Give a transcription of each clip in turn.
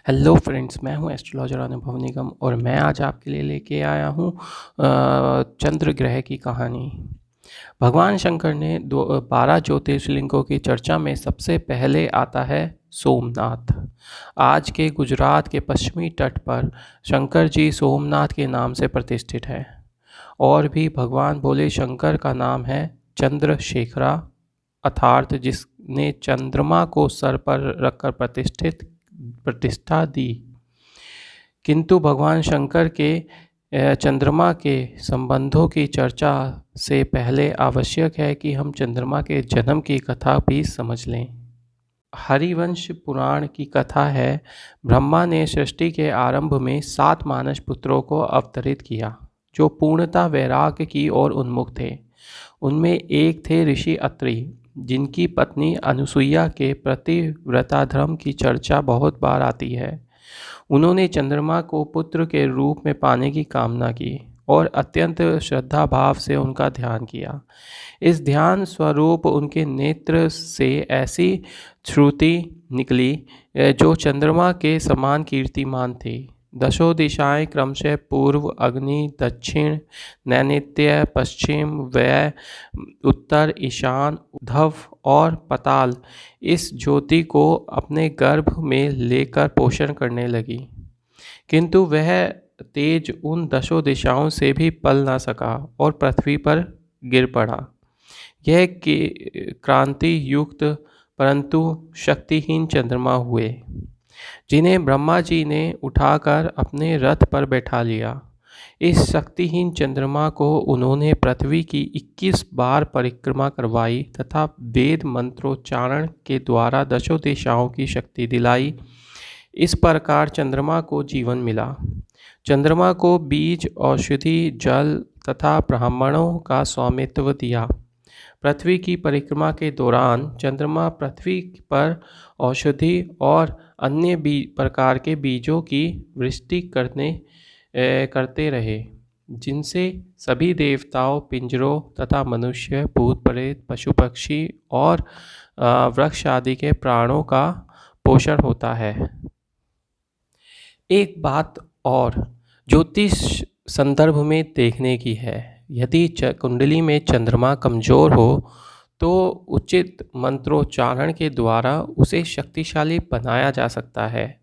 Hello friends, मैं हूं astrologer अनुभव निगम और मैं आज आपके लिए लेके आया हूं चंद्र ग्रह की कहानी। भगवान शंकर ने 12 ज्योतिर्लिंगों की चर्चा में सबसे पहले आता है सोमनाथ। आज के गुजरात के पश्चिमी तट पर शंकर जी सोमनाथ के नाम से प्रतिष्ठित है। और भी भगवान भोले शंकर का नाम है चंद्रशेखरा, अर्थात जिसने चंद्रमा को सर पर रखकर प्रतिष्ठा दी। किंतु भगवान शंकर के चंद्रमा के संबंधों की चर्चा से पहले आवश्यक है कि हम चंद्रमा के जन्म की कथा भी समझ लें। हरिवंश पुराण की कथा है, ब्रह्मा ने सृष्टि के आरंभ में 7 मानस पुत्रों को अवतरित किया जो पूर्णतः वैराग्य की ओर उन्मुख थे। उनमें एक थे ऋषि अत्रि, जिनकी पत्नी अनुसुईया के पतिव्रता धर्म की चर्चा बहुत बार आती है। उन्होंने चंद्रमा को पुत्र के रूप में पाने की कामना की और अत्यंत श्रद्धा भाव से उनका ध्यान किया। इस ध्यान स्वरूप उनके नेत्र से ऐसी श्रुति निकली जो चंद्रमा के समान कीर्तिमान थी। दशों दिशाएं क्रमशः पूर्व, अग्नि, दक्षिण, नैऋत्य, पश्चिम, व्यय, उत्तर, ईशान, उद्धव और पताल इस ज्योति को अपने गर्भ में लेकर पोषण करने लगी। किंतु वह तेज उन दशों दिशाओं से भी पल न सका और पृथ्वी पर गिर पड़ा। यह क्रांति युक्त परंतु शक्तिहीन चंद्रमा हुए, जिन्हें ब्रह्मा जी ने उठाकर अपने रथ पर बैठा लिया। इस शक्तिहीन चंद्रमा को उन्होंने पृथ्वी की 21 बार परिक्रमा करवाई तथा वेद मंत्रोच्चारण के द्वारा दशों दिशाओं की शक्ति दिलाई। इस प्रकार चंद्रमा को जीवन मिला। चंद्रमा को बीज, औषधि, जल तथा ब्राह्मणों का स्वामित्व दिया। पृथ्वी की परिक्रमा के दौरान चंद्रमा पृथ्वी पर औषधि और अन्य प्रकार के बीजों की वृष्टि करते रहे, जिनसे सभी देवताओं, पिंजरों तथा मनुष्य, भूत प्रेत, पशु पक्षी और वृक्ष आदि के प्राणों का पोषण होता है। एक बात और ज्योतिष संदर्भ में देखने की है, यदि कुंडली में चंद्रमा कमजोर हो तो उचित मंत्रोच्चारण के द्वारा उसे शक्तिशाली बनाया जा सकता है।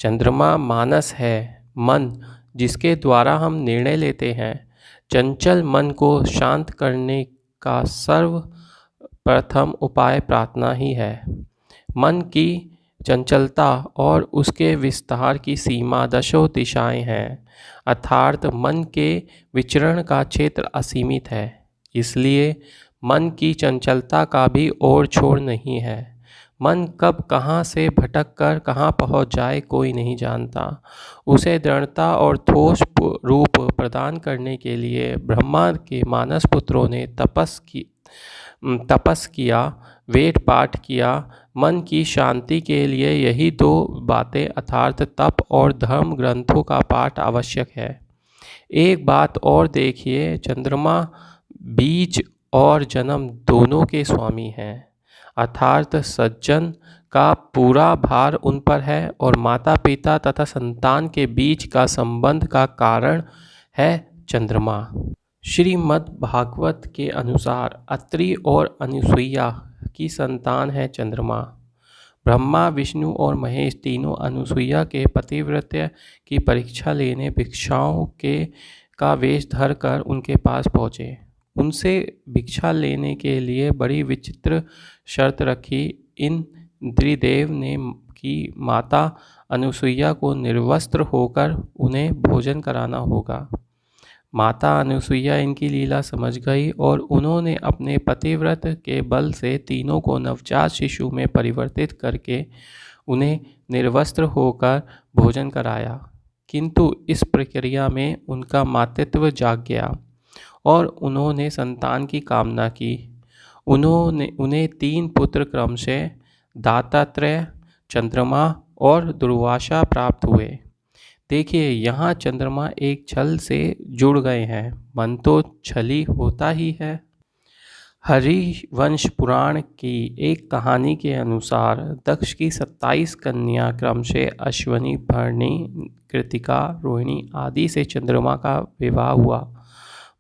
चंद्रमा मानस है, मन जिसके द्वारा हम निर्णय लेते हैं। चंचल मन को शांत करने का सर्वप्रथम उपाय प्रार्थना ही है। मन की चंचलता और उसके विस्तार की सीमा दशों दिशाएं हैं, अर्थात मन के विचरण का क्षेत्र असीमित है। इसलिए मन की चंचलता का भी ओर छोर नहीं है। मन कब कहाँ से भटक कर कहाँ पहुँच जाए कोई नहीं जानता। उसे दृढ़ता और ठोस रूप प्रदान करने के लिए ब्रह्मा के मानस पुत्रों ने तपस किया, वेद पाठ किया। मन की शांति के लिए यही 2 बातें अर्थात तप और धर्म ग्रंथों का पाठ आवश्यक है। एक बात और देखिए, चंद्रमा बीज और जन्म दोनों के स्वामी हैं, अर्थात सज्जन का पूरा भार उन पर है और माता पिता तथा संतान के बीच का संबंध का कारण है चंद्रमा। श्रीमद् भागवत के अनुसार अत्रि और अनुसुईया की संतान है चंद्रमा। ब्रह्मा, विष्णु और महेश तीनों अनुसुईया के पतिव्रत्य की परीक्षा लेने भिक्षाओं का वेश धर कर उनके पास पहुँचे। उनसे भिक्षा लेने के लिए बड़ी विचित्र शर्त रखी। इंद्रदेव ने कि माता अनुसुईया को निर्वस्त्र होकर उन्हें भोजन कराना होगा। माता अनुसुईया इनकी लीला समझ गई और उन्होंने अपने पतिव्रत के बल से तीनों को नवजात शिशु में परिवर्तित करके उन्हें निर्वस्त्र होकर भोजन कराया। किंतु इस प्रक्रिया में उनका मातृत्व जाग गया और उन्होंने संतान की कामना की। उन्हें 3 पुत्र क्रमशः दत्तात्रेय, चंद्रमा और दुर्वासा प्राप्त हुए। देखिए, यहाँ चंद्रमा एक छल से जुड़ गए हैं। मन तो छली होता ही है। हरिवंश पुराण की एक कहानी के अनुसार दक्ष की 27 कन्या क्रमशः अश्विनी, भरणी, कृतिका, रोहिणी आदि से चंद्रमा का विवाह हुआ।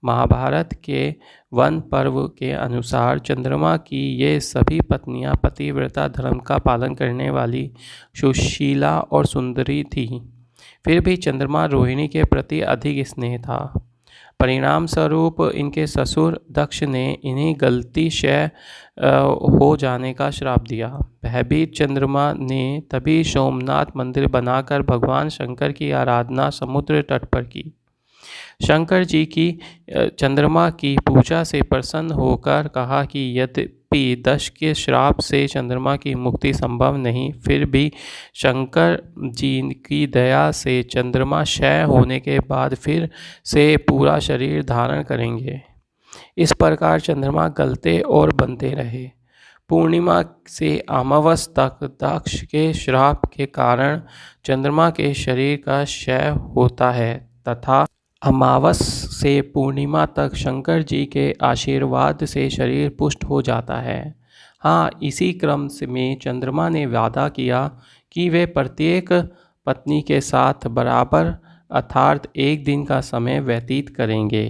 महाभारत के वन पर्व के अनुसार चंद्रमा की ये सभी पत्नियां पतिव्रता धर्म का पालन करने वाली, सुशीला और सुंदरी थीं। फिर भी चंद्रमा रोहिणी के प्रति अधिक स्नेह था। परिणाम स्वरूप इनके ससुर दक्ष ने इन्हें गलतीशय हो जाने का श्राप दिया। भयभीत चंद्रमा ने तभी सोमनाथ मंदिर बनाकर भगवान शंकर की आराधना समुद्र तट पर की। शंकर जी की चंद्रमा की पूजा से प्रसन्न होकर कहा कि यद्यपि दक्ष के श्राप से चंद्रमा की मुक्ति संभव नहीं, फिर भी शंकर जी की दया से चंद्रमा क्षय होने के बाद फिर से पूरा शरीर धारण करेंगे। इस प्रकार चंद्रमा गलते और बनते रहे। पूर्णिमा से अमावस तक दक्ष के श्राप के कारण चंद्रमा के शरीर का क्षय होता है तथा अमावस से पूर्णिमा तक शंकर जी के आशीर्वाद से शरीर पुष्ट हो जाता है। हाँ, इसी क्रम में चंद्रमा ने वादा किया कि वे प्रत्येक पत्नी के साथ बराबर अर्थात एक दिन का समय व्यतीत करेंगे।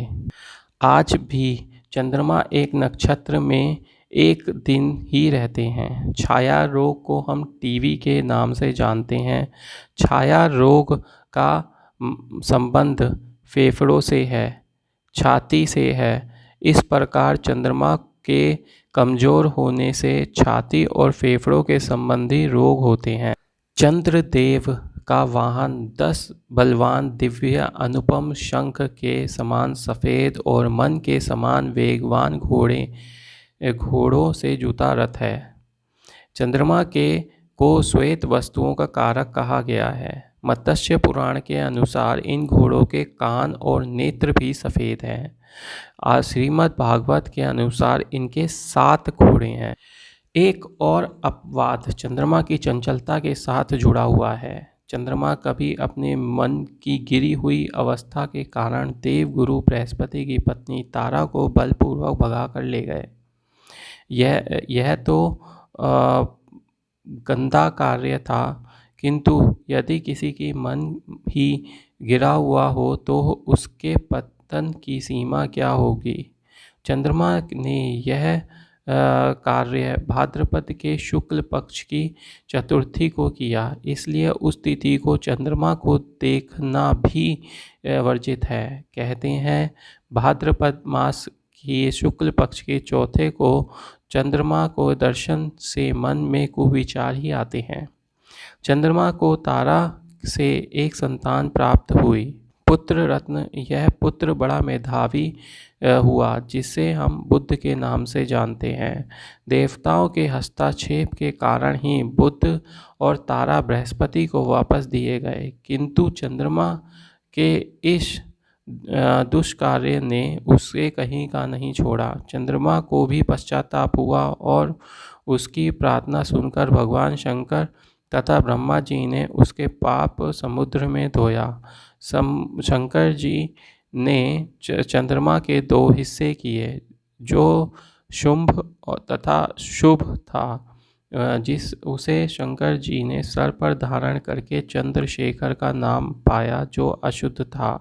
आज भी चंद्रमा एक नक्षत्र में एक दिन ही रहते हैं। छाया रोग को हम टीवी के नाम से जानते हैं। छाया रोग का संबंध फेफड़ों से है, छाती से है। इस प्रकार चंद्रमा के कमज़ोर होने से छाती और फेफड़ों के संबंधी रोग होते हैं। चंद्रदेव का वाहन 10 बलवान दिव्य अनुपम शंख के समान सफ़ेद और मन के समान वेगवान घोड़ों से जुता रथ है। चंद्रमा को श्वेत वस्तुओं का कारक कहा गया है। मत्स्य पुराण के अनुसार इन घोड़ों के कान और नेत्र भी सफ़ेद हैं। श्रीमद् भागवत के अनुसार इनके 7 घोड़े हैं। एक और अपवाद चंद्रमा की चंचलता के साथ जुड़ा हुआ है। चंद्रमा कभी अपने मन की गिरी हुई अवस्था के कारण देवगुरु बृहस्पति की पत्नी तारा को बलपूर्वक भगा कर ले गए। यह तो गंदा कार्य था, किंतु यदि किसी की मन ही गिरा हुआ हो तो उसके पतन की सीमा क्या होगी। चंद्रमा ने यह कार्य भाद्रपद के शुक्ल पक्ष की चतुर्थी को किया, इसलिए उस तिथि को चंद्रमा को देखना भी वर्जित है। कहते हैं भाद्रपद मास की शुक्ल पक्ष के चौथे को चंद्रमा को दर्शन से मन में कुविचार ही आते हैं। चंद्रमा को तारा से एक संतान प्राप्त हुई, पुत्र रत्न। यह पुत्र बड़ा मेधावी हुआ, जिसे हम बुद्ध के नाम से जानते हैं। देवताओं के हस्तक्षेप के कारण ही बुद्ध और तारा बृहस्पति को वापस दिए गए, किंतु चंद्रमा के इस दुष्कार्य ने उसे कहीं का नहीं छोड़ा। चंद्रमा को भी पश्चाताप हुआ और उसकी प्रार्थना सुनकर भगवान शंकर तथा ब्रह्मा जी ने उसके पाप समुद्र में धोया। शंकर जी ने चंद्रमा के 2 हिस्से किए, जो शुंभ तथा शुभ था, उसे शंकर जी ने सर पर धारण करके चंद्रशेखर का नाम पाया, जो अशुद्ध था।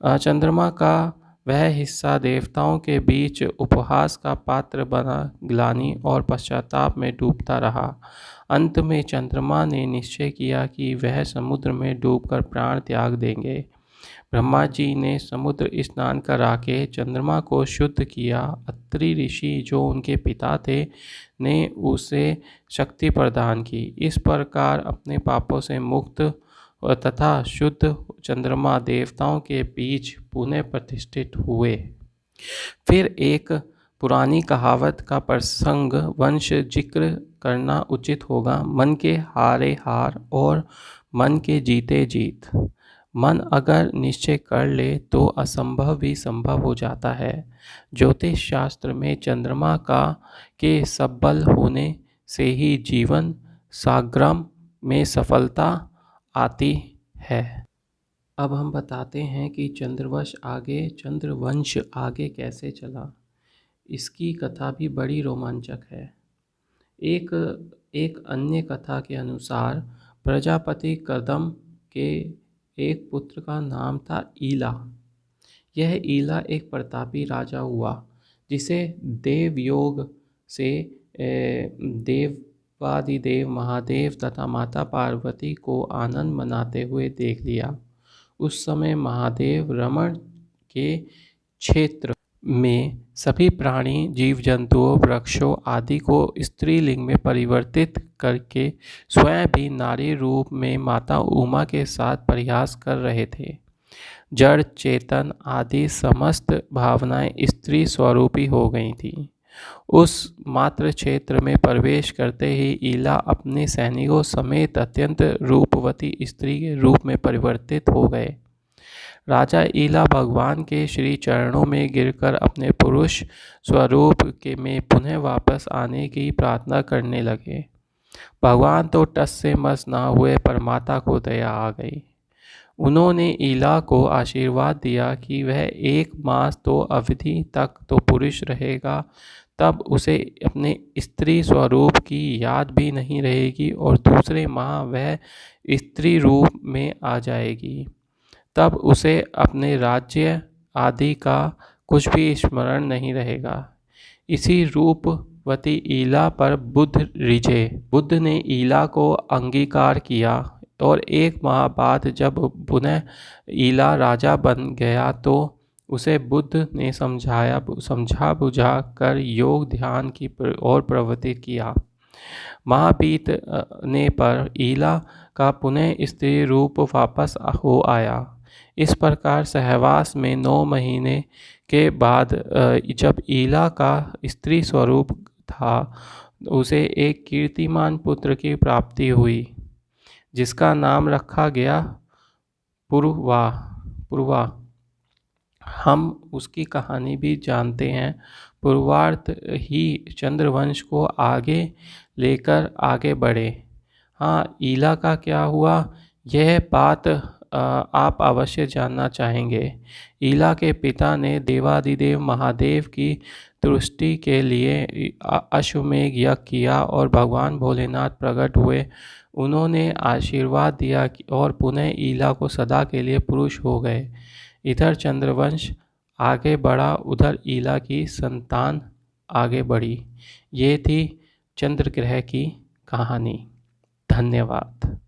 चंद्रमा का वह हिस्सा देवताओं के बीच उपहास का पात्र बना, ग्लानि और पश्चाताप में डूबता रहा। अंत में चंद्रमा ने निश्चय किया कि वह समुद्र में डूबकर प्राण त्याग देंगे। ब्रह्मा जी ने समुद्र स्नान करा के चंद्रमा को शुद्ध किया। अत्रि ऋषि, जो उनके पिता थे, ने उसे शक्ति प्रदान की। इस प्रकार अपने पापों से मुक्त तथा शुद्ध चंद्रमा देवताओं के बीच पुनः प्रतिष्ठित हुए। फिर एक पुरानी कहावत का प्रसंग वंश जिक्र करना उचित होगा। मन के हारे हार और मन के जीते जीत। मन अगर निश्चय कर ले तो असंभव भी संभव हो जाता है। ज्योतिष शास्त्र में चंद्रमा के सबल होने से ही जीवन संग्राम में सफलता आती है। अब हम बताते हैं कि चंद्रवंश आगे कैसे चला। इसकी कथा भी बड़ी रोमांचक है। एक एक अन्य कथा के अनुसार प्रजापति कदम के एक पुत्र का नाम था ईला। यह ईला एक प्रतापी राजा हुआ जिसे देवयोग से देवादिदेव महादेव तथा माता पार्वती को आनंद मनाते हुए देख लिया। उस समय महादेव रमण के क्षेत्र में सभी प्राणी, जीव जंतुओं, वृक्षों आदि को स्त्रीलिंग में परिवर्तित करके स्वयं भी नारी रूप में माता उमा के साथ प्रयास कर रहे थे। जड़, चेतन आदि समस्त भावनाएं स्त्री स्वरूपी हो गई थीं। उस मात्र क्षेत्र में प्रवेश करते ही ईला अपने सैनिकों समेत अत्यंत रूपवती स्त्री के रूप में परिवर्तित हो गए। राजा ईला भगवान के श्री चरणों में गिरकर अपने पुरुष स्वरूप के में पुनः वापस आने की प्रार्थना करने लगे। भगवान तो टस से मस ना हुए पर माता को दया आ गई। उन्होंने ईला को आशीर्वाद दिया कि वह 1 मास तो अवधि तक तो पुरुष रहेगा, तब उसे अपने स्त्री स्वरूप की याद भी नहीं रहेगी और दूसरे माह वह स्त्री रूप में आ जाएगी। तब उसे अपने राज्य आदि का कुछ भी स्मरण नहीं रहेगा। इसी रूपवती ईला पर बुद्ध रिझे। बुद्ध ने ईला को अंगीकार किया और 1 माह बाद जब पुनः ईला राजा बन गया तो उसे बुद्ध ने समझा बुझा कर योग ध्यान की ओर प्रवृत्त किया। माह बीतने पर ईला का पुनः स्त्री रूप वापस हो आया। इस प्रकार सहवास में 9 महीने के बाद जब ईला का स्त्री स्वरूप था, उसे एक कीर्तिमान पुत्र की प्राप्ति हुई, जिसका नाम रखा गया पुरुवा। हम उसकी कहानी भी जानते हैं। पूर्वार्ध ही चंद्रवंश को आगे लेकर आगे बढ़े। हाँ, ईला का क्या हुआ, यह बात आप अवश्य जानना चाहेंगे। ईला के पिता ने देवादिदेव महादेव की तुष्टि के लिए अश्वमेध यज्ञ किया और भगवान भोलेनाथ प्रकट हुए। उन्होंने आशीर्वाद दिया और पुनः ईला को सदा के लिए पुरुष हो गए। इधर चंद्रवंश आगे बढ़ा, उधर ईला की संतान आगे बढ़ी। ये थी चंद्र ग्रह की कहानी। धन्यवाद।